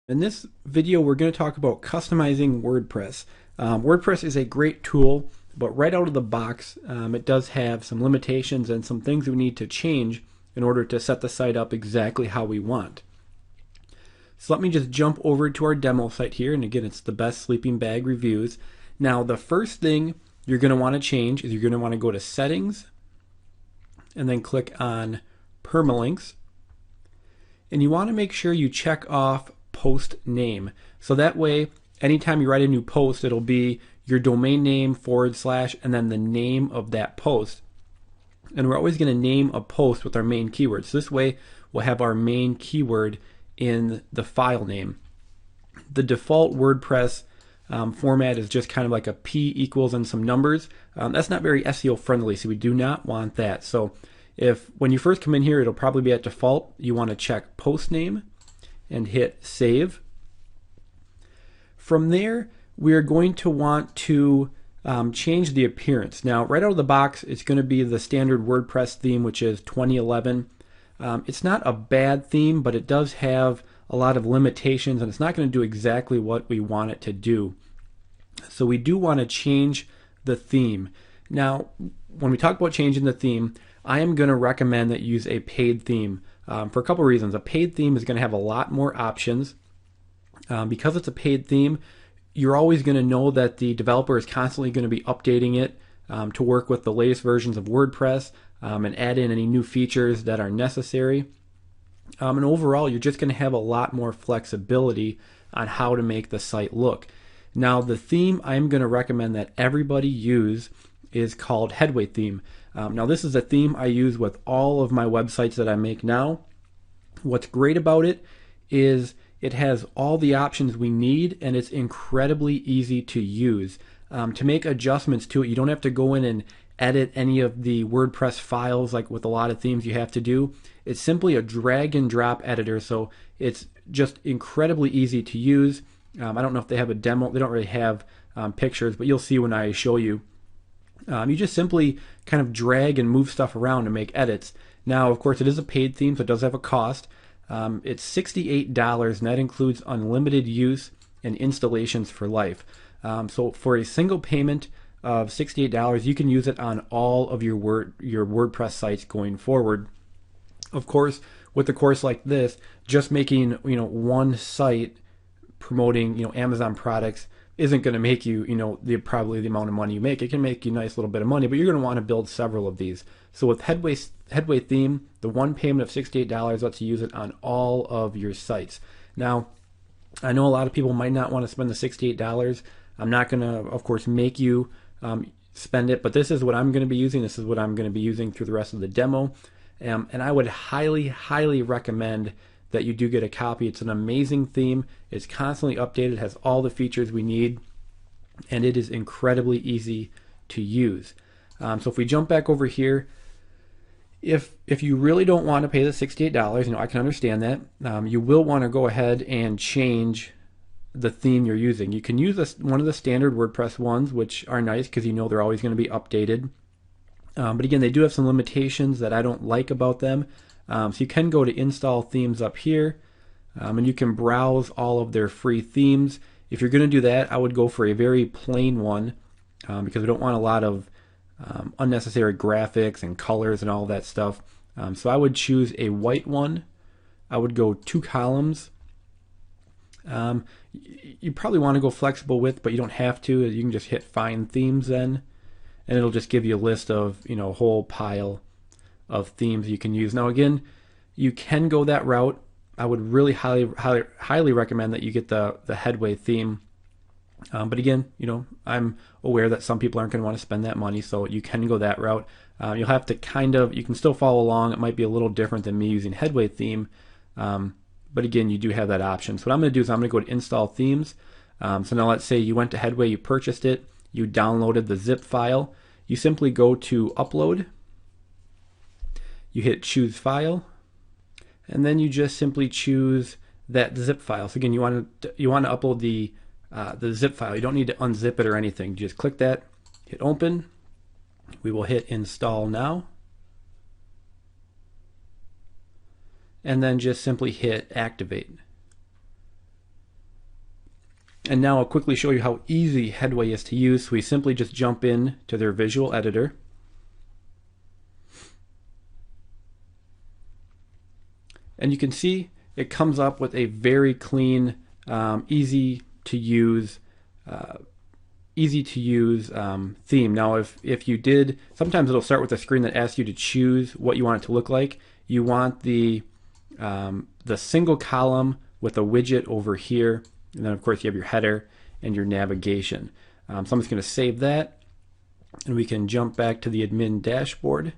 In this video, we're going to talk about customizing WordPress. WordPress is a great tool, but right out of the box, it does have some limitations and some things we need to change in order to set the site up exactly how we want. So let me just jump over to our demo site here, and again, it's the best sleeping bag reviews. Now, the first thing you're going to want to change is you're going to want to go to Settings, and then click on Permalinks, and you want to make sure you check off post name. So that way, anytime you write a new post, it'll be your domain name / and then the name of that post. And we're always going to name a post with our main keyword. So this way, we'll have our main keyword in the file name. The default WordPress format is just kind of like a P equals and some numbers. That's not very SEO friendly, so we do not want that. So when you first come in here, it'll probably be at default. You want to check post name and hit save. From there, we're going to want to change the appearance. Now, right out of the box, it's going to be the standard WordPress theme, which is 2011. It's not a bad theme, but it does have a lot of limitations, and it's not going to do exactly what we want it to do. So we do want to change the theme. Now, when we talk about changing the theme, I am going to recommend that you use a paid theme for a couple reasons. A paid theme is going to have a lot more options. Because it's a paid theme, you're always going to know that the developer is constantly going to be updating it to work with the latest versions of WordPress and add in any new features that are necessary. And overall, you're just going to have a lot more flexibility on how to make the site look. Now, the theme I'm going to recommend that everybody use is called Headway Theme. Now, this is a theme I use with all of my websites that I make now. What's great about it is it has all the options we need, and it's incredibly easy to use. To make adjustments to it, you don't have to go in and edit any of the WordPress files like with a lot of themes you have to do. It's simply a drag and drop editor, so it's just incredibly easy to use. I don't know if they have a demo. They don't really have pictures, but you'll see when I show you. You just simply kind of drag and move stuff around to make edits. Now, of course, it is a paid theme, so it does have a cost. It's $68, and that includes unlimited use and installations for life. So for a single payment of $68, you can use it on all of your WordPress sites going forward. Of course, with a course like this, just making one site promoting Amazon products isn't going to make you probably the amount of money you make. It can make you a nice little bit of money, but you're going to want to build several of these. So with Headway Theme, the one payment of $68 lets you use it on all of your sites. Now, I know a lot of people might not want to spend the $68. I'm not going to, of course, make you spend it, but this is what I'm going to be using. This is what I'm going to be using through the rest of the demo. And I would highly, highly recommend that you do get a copy. It's an amazing theme. It's constantly updated, has all the features we need, and it is incredibly easy to use. So if we jump back over here, if you really don't want to pay the $68, I can understand that. You will want to go ahead and change the theme you're using. You can use one of the standard WordPress ones, which are nice because they're always going to be updated. But again, they do have some limitations that I don't like about them. So you can go to install themes up here, and you can browse all of their free themes. If you're going to do that, I would go for a very plain one because we don't want a lot of unnecessary graphics and colors and all that stuff. So I would choose a white one. I would go 2 columns. You probably want to go flexible width, but you don't have to. You can just hit Find Themes then, and it'll just give you a list of a whole pile of themes you can use. Now again, you can go that route. I would really highly recommend that you get the Headway theme. But again, I'm aware that some people aren't going to want to spend that money, so you can go that route. You'll have to you can still follow along. It might be a little different than me using Headway theme, but again, you do have that option. So what I'm going to do is I'm going to go to Install Themes. So now let's say you went to Headway, you purchased it, you downloaded the zip file. You simply go to Upload. You hit Choose File, and then you just simply choose that zip file. So again, you want to upload the zip file. You don't need to unzip it or anything. Just click that, hit Open. We will hit Install Now, and then just simply hit Activate. And now I'll quickly show you how easy Headway is to use. So we simply just jump in to their visual editor. And you can see it comes up with a very clean, easy to use theme. Now if you did, sometimes it'll start with a screen that asks you to choose what you want it to look like. You want the single column with a widget over here, and then of course you have your header and your navigation. So I'm just going to save that, and we can jump back to the admin dashboard.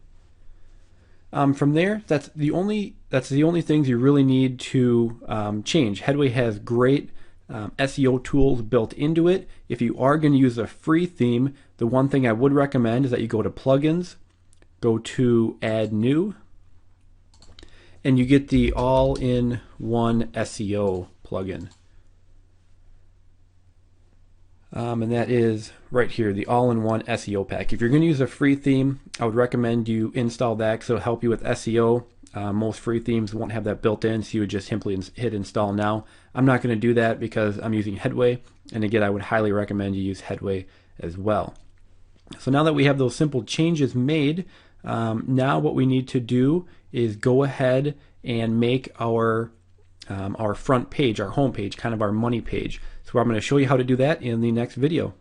From there, that's the only things you really need to change. Headway has great SEO tools built into it. If you are going to use a free theme, the one thing I would recommend is that you go to Plugins, go to Add New, and you get the all-in-one SEO plugin. And that is right here, the all-in-one SEO pack. If you're going to use a free theme, I would recommend you install that because it'll help you with SEO. Most free themes won't have that built in, so you would just simply hit install now. I'm not going to do that because I'm using Headway, and again, I would highly recommend you use Headway as well. So now that we have those simple changes made, now what we need to do is go ahead and make our front page, our home page, kind of our money page. So I'm going to show you how to do that in the next video.